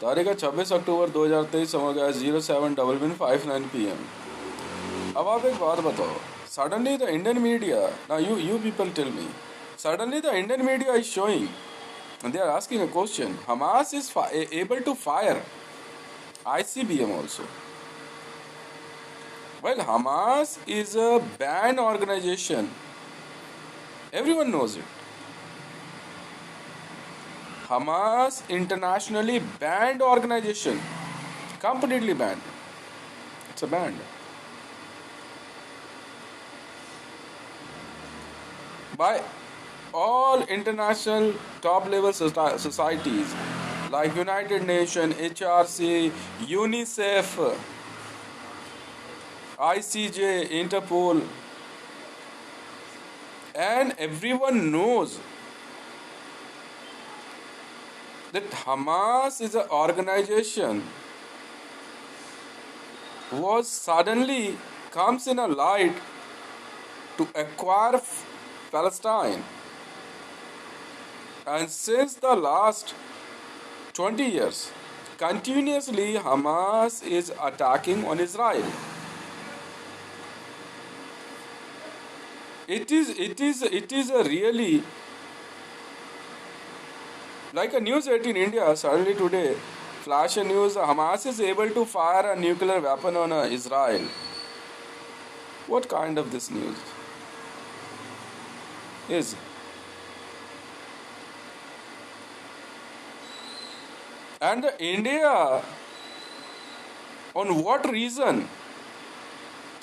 तारीख है 26 अक्टूबर 2023, समय गया 07:59 PM। अब आप एक बात बताओ, suddenly the Indian media, now you people tell me, suddenly the Indian media is showing, and they are asking a question, Hamas is able to fire ICBM also. Well, Hamas is a banned organization. Everyone knows it. Hamas internationally banned organization, completely banned. It's a banned by all international top level societies like United Nations, HRC, UNICEF, ICJ, Interpol, and everyone knows that Hamas is an organization was suddenly comes in a light to acquire Palestine, and since the last 20 years continuously Hamas is attacking on Israel. It is a really like a News 18 India suddenly today flash a news, Hamas is able to fire a nuclear weapon on Israel. What kind of this news is? And India, on what reason?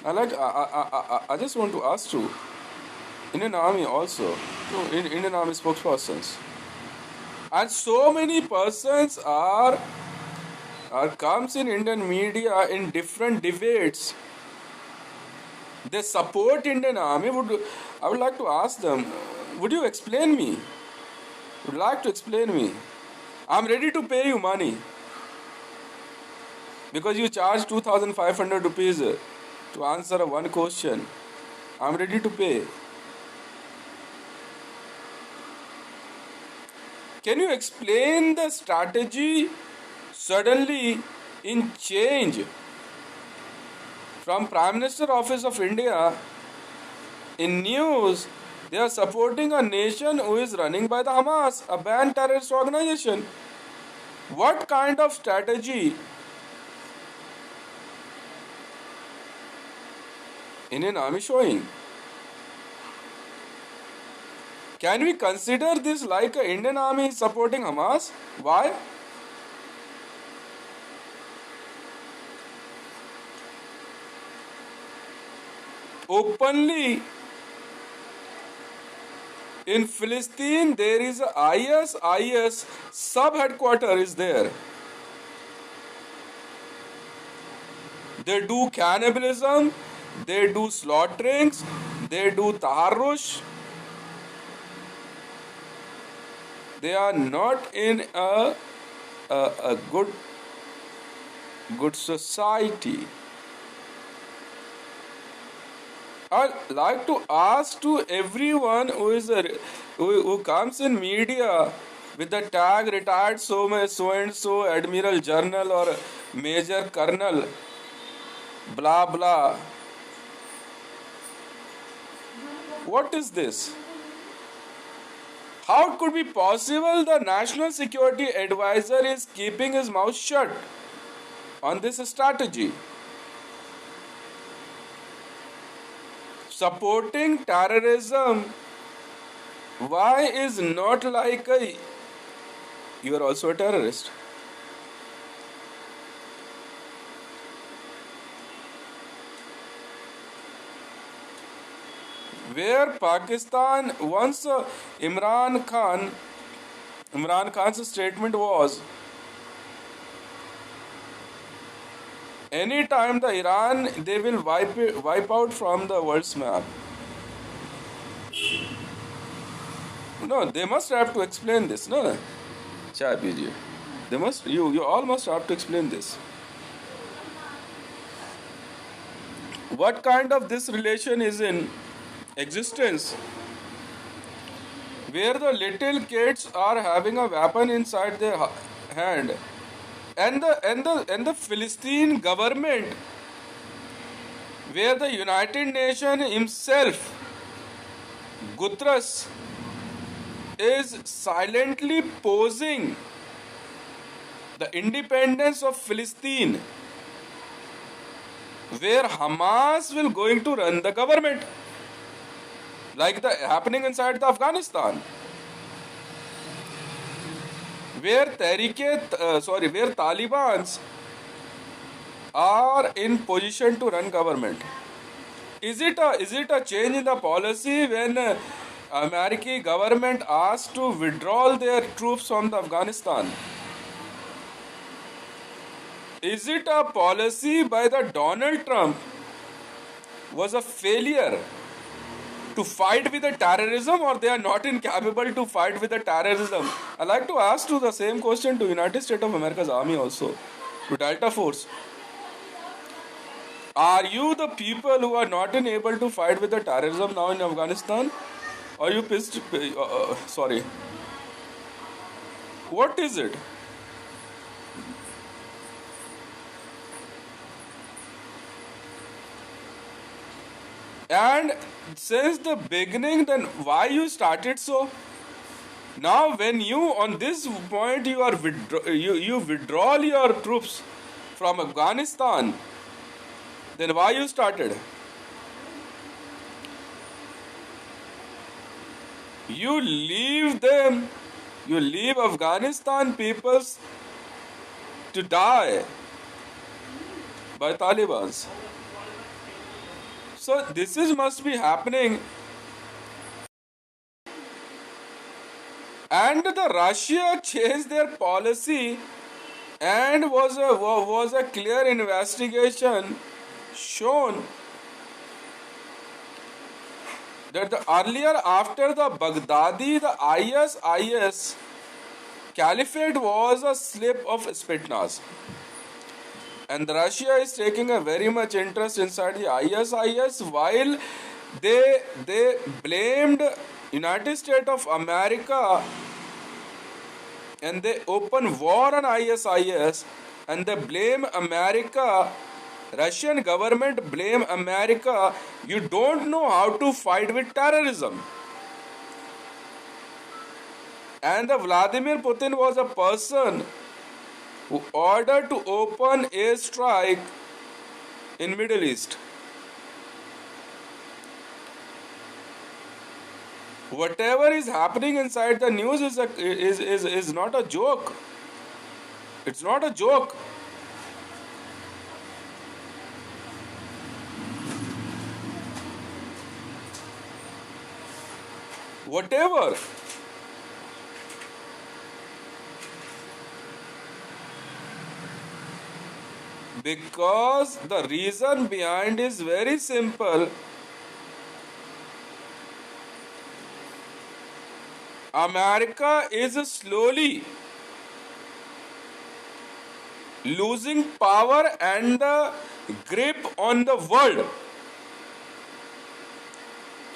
I just want to ask you, Indian Army also, Indian Army spokespersons, and so many persons are comes in Indian media in different debates. They support Indian Army. I would like to ask them, would you explain me? Would like to explain me? I'm ready to pay you money because you charge 2,500 rupees to answer one question. I'm ready to pay. Can you explain the strategy suddenly in change from Prime Minister Office of India in news? They are supporting a nation who is running by the Hamas, a banned terrorist organization. What kind of strategy Indian Army showing? Can we consider this like an Indian Army supporting Hamas? Why? Openly in Palestine there is a IS sub headquarter is there. They do cannibalism, they do slaughterings, they do taharrush. They are not in a good society. I'd like to ask to everyone who comes in media with the tag retired so and so Admiral General or Major Colonel, blah blah. What is this? How it could be possible the National Security Advisor is keeping his mouth shut on this strategy? Supporting terrorism, why is not like you are also a terrorist? Where Pakistan once Imran Khan's statement was, anytime the Iran they will wipe out from the world's map. No, they must have to explain this. No, chai pijiye. They must. You all must have to explain this. What kind of this relation is in existence? Where the little kids are having a weapon inside their hand And the Philistine government, where the United Nations himself, Guterres, is silently posing the independence of Philistine, where Hamas will going to run the government, like the happening inside the Afghanistan, where where Taliban's are in position to run government. Is it a change in the policy when American government asked to withdraw their troops from the Afghanistan? Is it a policy by the Donald Trump was a failure to fight with the terrorism, or they are not incapable to fight with the terrorism? I like to ask to the same question to United States of America's Army also, to Delta Force. Are you the people who are not able to fight with the terrorism now in Afghanistan? Are you pissed? Sorry. What is it? And since the beginning, then why you started so? Now, when you on this point you are you withdraw your troops from Afghanistan, then why you started? You leave them, you leave Afghanistan peoples to die by Taliban's. So this is must be happening, and the Russia changed their policy, and was a clear investigation shown that the earlier after the Baghdadi, the ISIS caliphate was a slip of Spetsnaz. And Russia is taking a very much interest inside the ISIS, while they blamed United States of America, and they open war on ISIS, and they blame America. Russian government blame America. You don't know how to fight with terrorism. And the Vladimir Putin was a person who ordered to open a strike in Middle East. Whatever is happening inside the news is not a joke. It's not a joke. Whatever. Because the reason behind is very simple. America is slowly losing power and the grip on the world.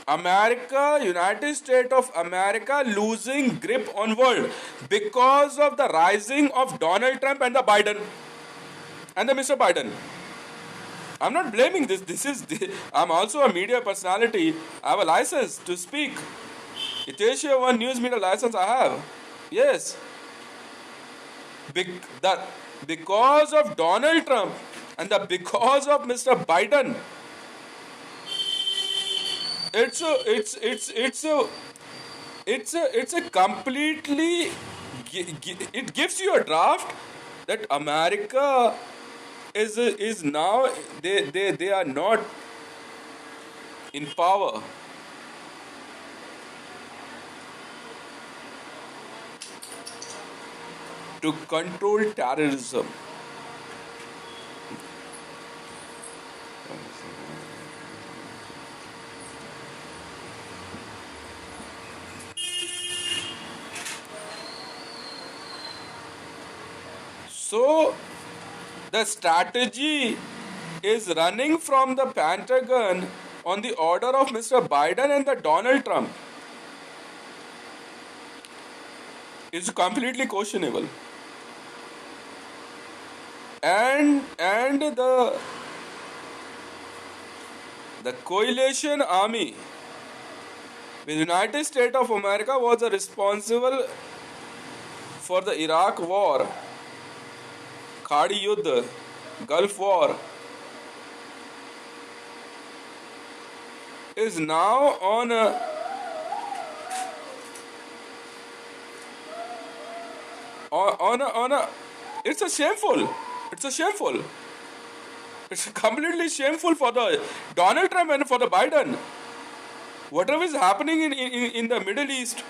America, United States of America losing grip on world because of the rising of Donald Trump and the Biden and the Mr. Biden. I'm not blaming this. I'm also a media personality. I have a license to speak. Itasia One News Media license I have. Yes. Because of Donald Trump and because of Mr. Biden, it's a completely, it gives you a draft that America is now they are not in power. To control terrorism. So the strategy is running from the Pentagon on the order of Mr. Biden and the Donald Trump is completely questionable. and the coalition army with United States of America was responsible for the Iraq War, Khadi Yuddh, Gulf War, is now on a it's a shameful. It's a shameful. It's completely shameful for the Donald Trump and for the Biden. Whatever is happening in the Middle East,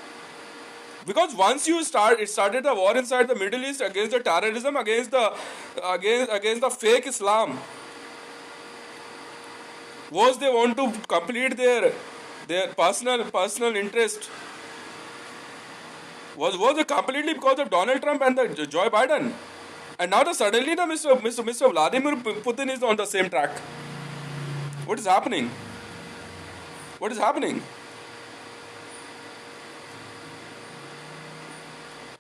because once you it started the war inside the Middle East against the terrorism, against the fake Islam. Was they want to complete their personal interest? Was it completely because of Donald Trump and the Joe Biden? And now suddenly the Mr. Vladimir Putin is on the same track. What is happening? What is happening?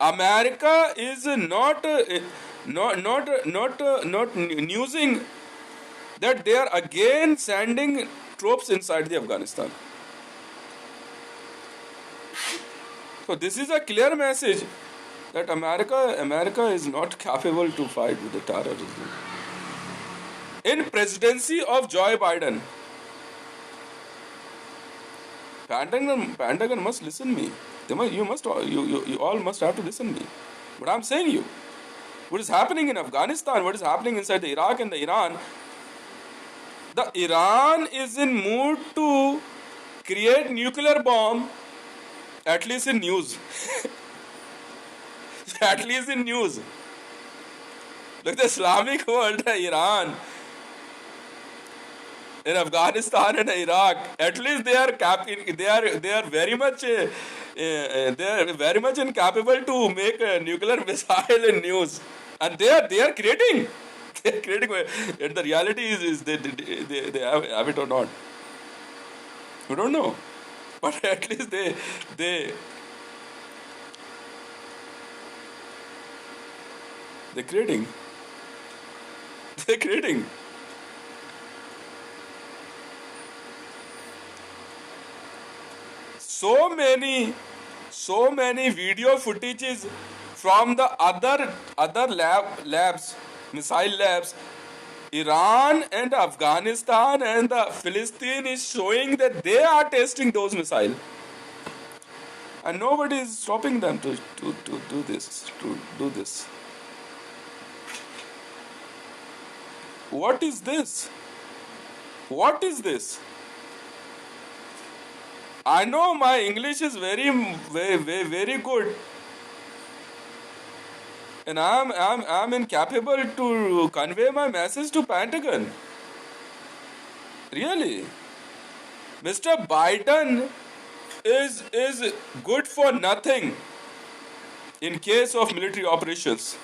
America is not newsing that they are again sending troops inside the Afghanistan. So this is a clear message that America is not capable to fight with the terrorism. In presidency of Joe Biden, Pentagon must listen me. You all must have to listen me. What I'm saying you. What is happening in Afghanistan? What is happening inside the Iraq and the Iran? The Iran is in mood to create nuclear bomb, at least in news. At least in news. Look, the Islamic world, Iran, in Afghanistan and Iraq, at least they are very much incapable to make a nuclear missile in news, and they are creating. They are creating. And the reality is they have it or not. We don't know, but at least they're creating. They're creating. So many video footages from the other labs, missile labs, Iran and Afghanistan and the Philistine is showing that they are testing those missiles, and nobody is stopping them to do this. What is this? What is this? I know my English is very good, and I'm incapable to convey my message to Pentagon. Really, Mr. Biden is good for nothing in case of military operations.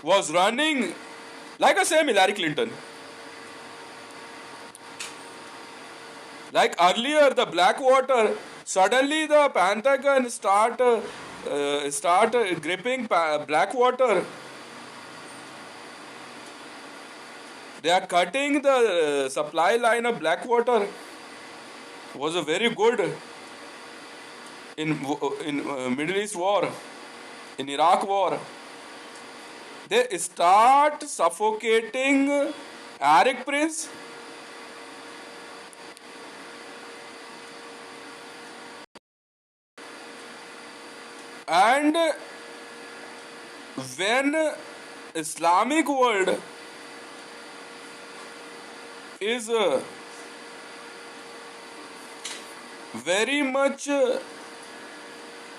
Was running like a same Hillary Clinton. Like earlier, the Blackwater, suddenly the Pentagon start gripping Blackwater. They are cutting the supply line of Blackwater. Was a very good in Middle East war, in Iraq war. They start suffocating Eric Prince. And when Islamic world is very much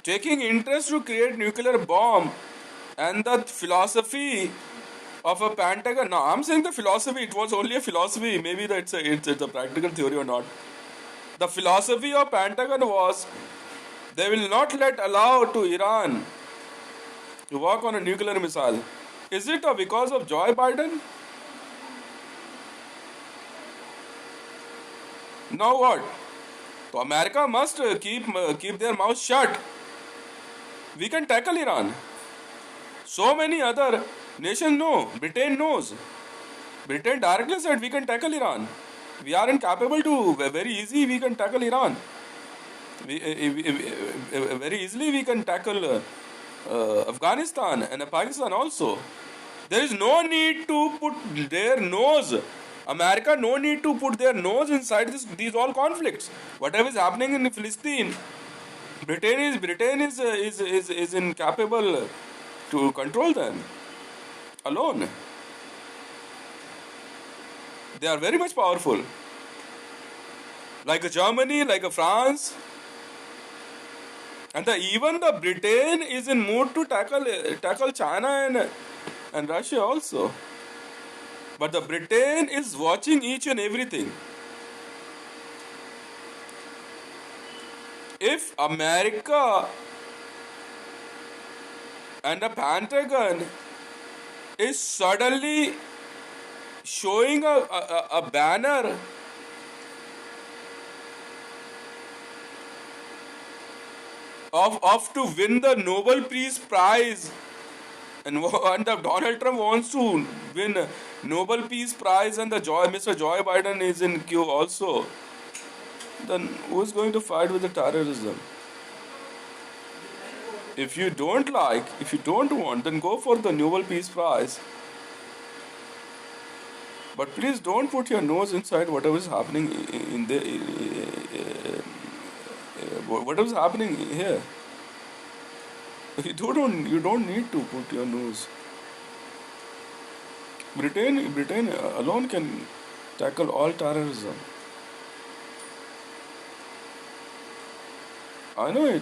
taking interest to create nuclear bomb, and the philosophy of a Pentagon. Now I'm saying the philosophy, it was only a philosophy, maybe it's a practical theory or not. The philosophy of Pentagon was they will not allow to Iran to work on a nuclear missile. Is it because of Joe Biden? Now what? So America must keep their mouth shut. We can tackle Iran. So many other Nations know. Britain knows. Britain directly said we can tackle Iran. We are incapable to very easy. We can tackle Iran. Very easily we can tackle Afghanistan and Pakistan also. There is no need to put their nose. America no need to put their nose inside these all conflicts. Whatever is happening in Palestine, Britain is incapable to control them alone. They are very much powerful. Like a Germany, like a France, and even the Britain is in mood to tackle China and Russia also. But the Britain is watching each and everything. If America and the Pentagon is suddenly showing a banner of to win the Nobel Peace Prize, and the Donald Trump wants to win Nobel Peace Prize, and Mr. Joe Biden is in queue also, then who is going to fight with the terrorism? If you don't want, then go for the Nobel Peace Prize. But please don't put your nose inside whatever is happening in the whatever is happening here. You don't need to put your nose. Britain alone can tackle all terrorism. I know it.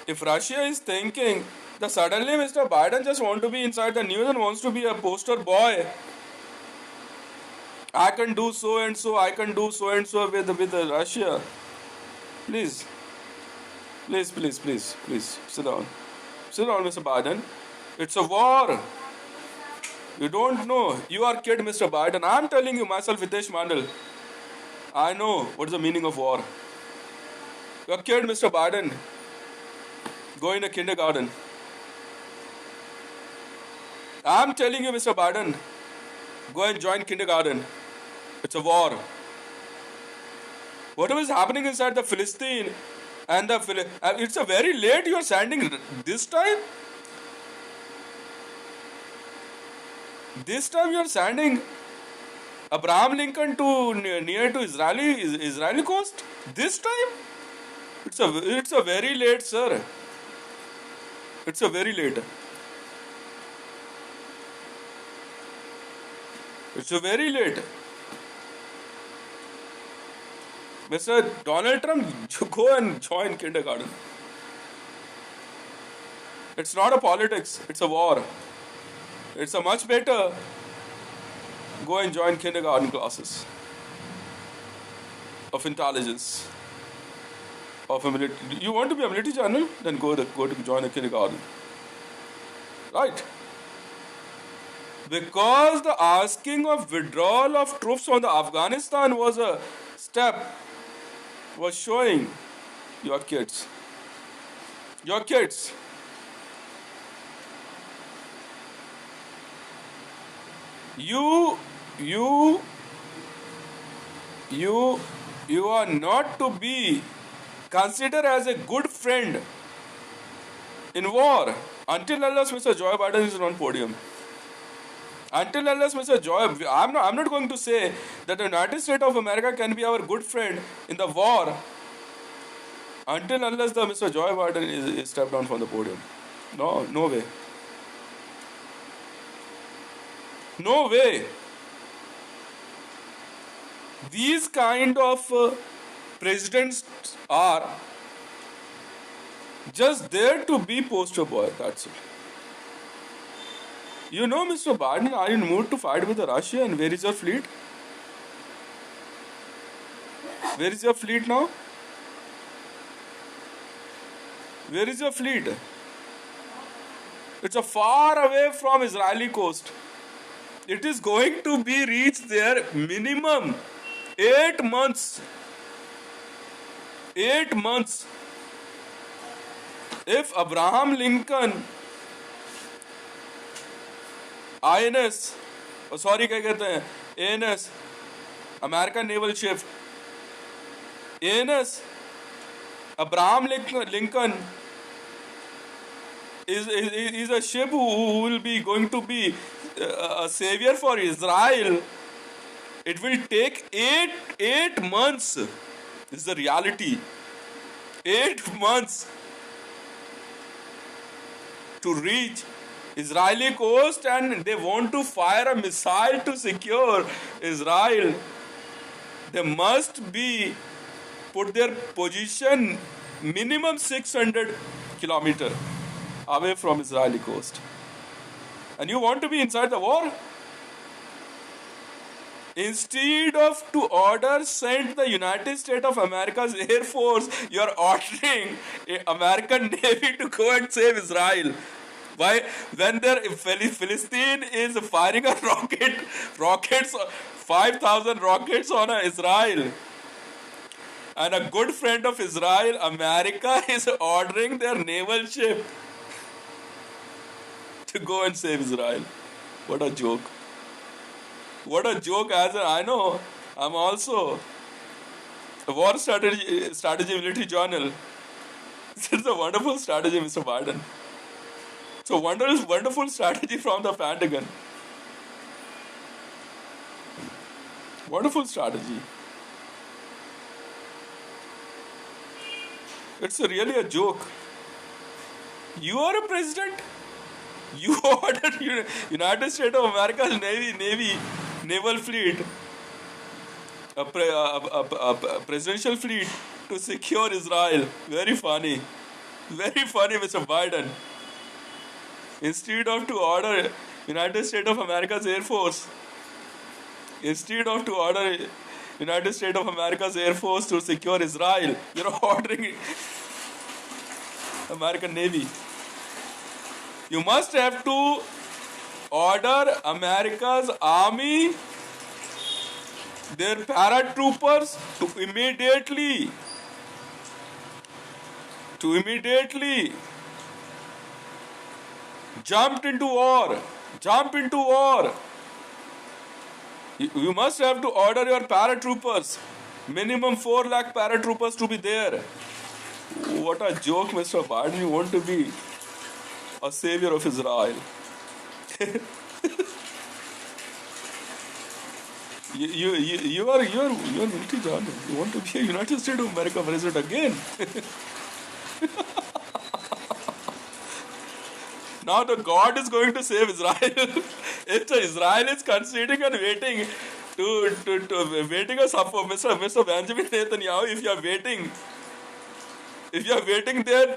If Russia is thinking that suddenly Mr. Biden just wants to be inside the news and wants to be a poster boy, I can do so and so, I can do so and so with Russia. Please, sit down. Sit down, Mr. Biden. It's a war. You don't know. You are kid, Mr. Biden. I'm telling you myself, Hitesh Mandal. I know what is the meaning of war. You're a kid, Mr. Biden. Go in a kindergarten. I'm telling you, Mr. Biden, go and join kindergarten. It's a war. Whatever is happening inside the Palestine and it's a very late you are sending this time. This time you are sending Abraham Lincoln to near to Israeli coast. This time, it's a very late, sir. It's a very late. It's a very late. Mr. Donald Trump, go and join kindergarten. It's not a politics, it's a war. It's a much better go and join kindergarten classes of intelligence. Of a military. You want to be a military general? Then go to join a kindergarten. Right? Because the asking of withdrawal of troops from the Afghanistan was a step, was showing your kids. You are not to be considered as a good friend in war until unless Mr. Joe Biden is on podium. Until unless Mr. Joe, I'm not going to say that the United States of America can be our good friend in the war until unless the Mr. Joe Biden is stepped down from the podium. No way. No way. These kind of presidents are just there to be poster boy, that's it. You know, Mr. Biden, are you in mood to fight with Russia, and where is your fleet? Where is your fleet now? Where is your fleet? It's a far away from Israeli coast. It is going to be reached there minimum 8 months. 8 months. If Abraham Lincoln INS, sorry क्या कहते हैं, ANS, American naval ship, ANS, Abraham Lincoln is a ship who will be going to be a savior for Israel. It will take eight months. This is the reality. 8 months to reach Israeli coast, and they want to fire a missile to secure Israel. They must be put their position minimum 600 kilometers away from Israeli coast. And you want to be inside the war? Instead of to order send the United States of America's Air Force, you are ordering American Navy to go and save Israel. Why? When Philistine is firing a rockets, 5,000 rockets on Israel, and a good friend of Israel, America, is ordering their naval ship to go and save Israel. What a joke. What a joke. I know, I'm also a war strategy military journal. It's a wonderful strategy, Mr. Biden. So wonderful strategy from the Pentagon. Wonderful strategy. It's really a joke. You are a president. You ordered United States of America's naval fleet, a presidential fleet, to secure Israel. Very funny, Mr. Biden. Instead of to order United States of America's Air Force, to secure Israel, you're ordering American Navy. You must have to order America's army, their paratroopers, to immediately jump into war. You must have to order your paratroopers, minimum 4 lakh paratroopers to be there. What a joke, Mr. Biden. You want to be a savior of Israel. You are military journal. You want to be a United States of America president again? Now the God is going to save Israel. If Israel is conceding and waiting waiting a support, Mr. Benjamin Netanyahu, if you are waiting there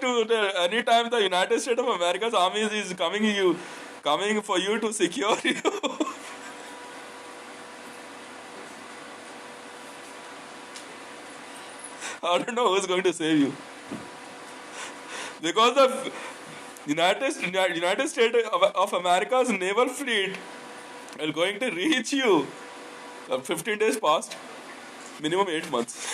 any time the United States of America's army is coming for you to secure you. I don't know who's going to save you. Because the United States of America's naval fleet are going to reach you 15 days past, minimum 8 months.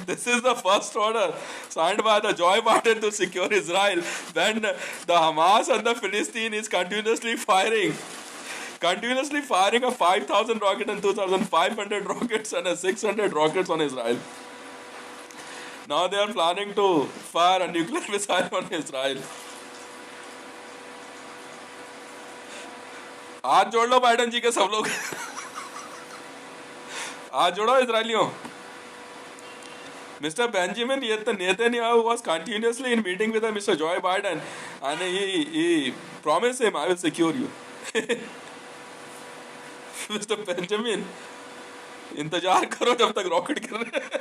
This is the first order signed by the Joe Biden to secure Israel when the Hamas and the Philistine is continuously firing a 5,000 rocket and 2,500 rockets and a 600 rockets on Israel. Now they are planning to fire a nuclear missile on Israel. हाथ जोड़ लो Biden जी के सब लोग. हाथ जोड़ो इजरायलियों. Mr. Benjamin Netanyahu was continuously in meeting with Mr. Joe Biden, and he promised him, I will secure you. Mr. Benjamin, इंतजार करो जब तक रॉकेट गिर रहे हैं.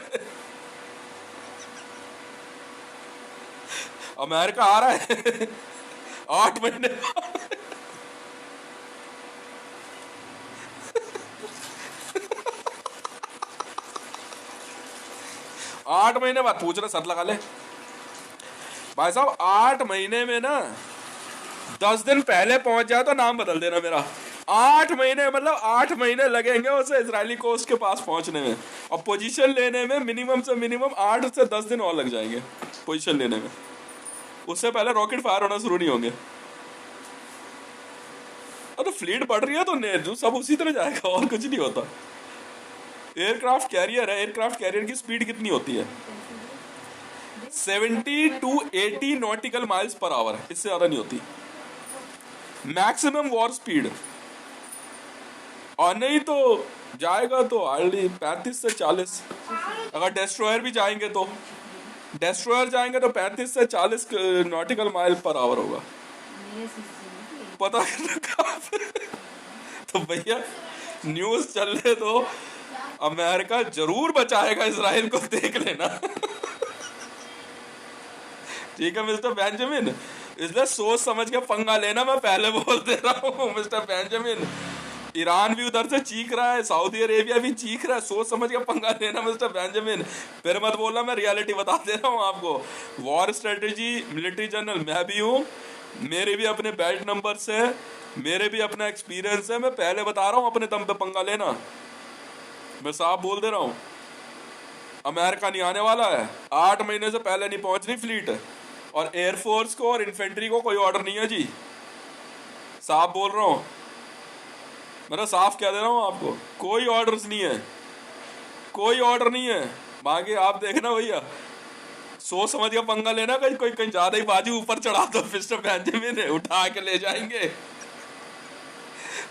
अमेरिका आ रहा है 8 महीने बाद. 8 महीने बाद पूछ रहे, सर लगा ले भाई साहब. 8 महीने में ना 10 दिन पहले पहुंच जाए तो नाम बदल देना मेरा. 8 महीने मतलब 8 महीने लगेंगे उसे इजरायली कोस्ट के पास पहुंचने में, और पोजीशन लेने में मिनिमम से मिनिमम 8 से 10 दिन और लग जाएंगे पोजीशन लेने में. उससे पहले रॉकेट फायर होना शुरू नहीं होंगे। तो फ्लीट बढ़ रही है तो जो सब उसी तरह जाएगा, और कुछ नहीं होता। एयरक्राफ्ट कैरियर है, एयरक्राफ्ट कैरियर की स्पीड कितनी होती है? 70 to 80 nautical miles per hour, इससे ज्यादा नहीं होती मैक्सिमम वॉर स्पीड। और नहीं तो जाएगा तो हार्डली 35 से 40। अगर डेस्ट्रॉयर भी जाएंगे तो, डेस्ट्रॉयर जाएंगे तो 35 से 40 नॉटिकल माइल पर आवर होगा। पता करना कहाँ पे? तो भैया न्यूज चल रहे तो अमेरिका जरूर बचाएगा इसराइल को, देख लेना। ठीक है मिस्टर बेंजामिन, इसलिए सोच समझ के पंगा लेना, मैं पहले बोल दे रहा हूँ मिस्टर बेंजामिन। ईरान भी उधर से चीख रहा है, सऊदी अरेबिया भी चीख रहा है, सोच समझ के पंगा लेना मिस्टर बेंजामिन। फिर मत बोलना, मैं रियलिटी बता दे रहा हूँ आपको। वॉर स्ट्रेटेजी मिलिट्री जनरल मैं भी हूँ, मेरे भी अपने बेल्ट नंबर से, मेरे भी अपना एक्सपीरियंस है। मैं पहले बता रहा हूँ, अपने दम पे पंगा लेना। मैं साफ बोल दे रहा हूँ, अमेरिका नहीं आने वाला है। 8 महीने से पहले नहीं पहुंच रही फ्लीट, और एयरफोर्स को और इन्फेंट्री को कोई ऑर्डर नहीं है जी। साफ बोल रहा हूँ, मैं साफ कह दे रहा हूँ आपको, कोई ऑर्डर्स नहीं है, कोई ऑर्डर नहीं है। बाकी आप देखना भैया, सोच समझ के पंगा लेना, कहीं कोई कहीं ज्यादा ही बाजू ऊपर चढ़ा दो मिस्टर बेंजामिन, उठा के ले जाएंगे।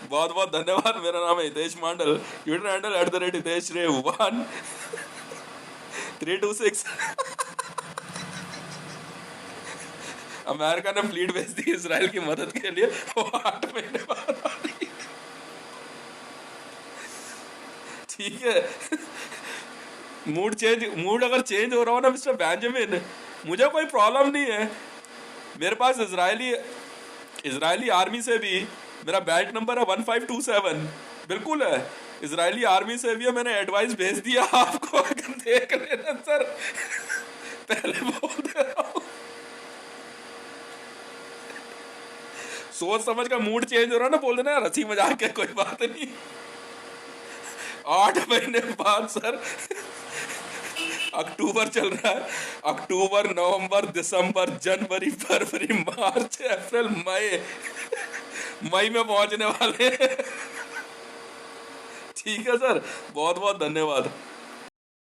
बहुत बहुत धन्यवाद। मेरा नाम है हितेश मंडल, ट्विटर हैंडल @HiteshRay1326। अमेरिका ने फ्लीट भेज दी इसराइल की मदद के लिए, वो 8 महीने बाद आ रही। ठीक है, मूड अगर चेंज हो रहा हो ना मिस्टर बेंजामिन, मुझे कोई प्रॉब्लम नहीं है। मेरे पास इजरायली आर्मी से भी मेरा बैच नंबर है 1527, बिल्कुल है। इजरायली आर्मी से भी मैंने एडवाइस भेज दिया आपको, अगर देख लेना सर, पहले बोल दे रहा हूँ। सोच समझ का मूड चेंज हो रहा है ना, बोल देना हंसी मजाक है, कोई बात नहीं। 8 महीने बाद सर, अक्टूबर चल रहा है, अक्टूबर, नवंबर, दिसंबर, जनवरी, फरवरी, मार्च, अप्रैल, मई में पहुंचने वाले हैं। ठीक है सर, बहुत बहुत धन्यवाद।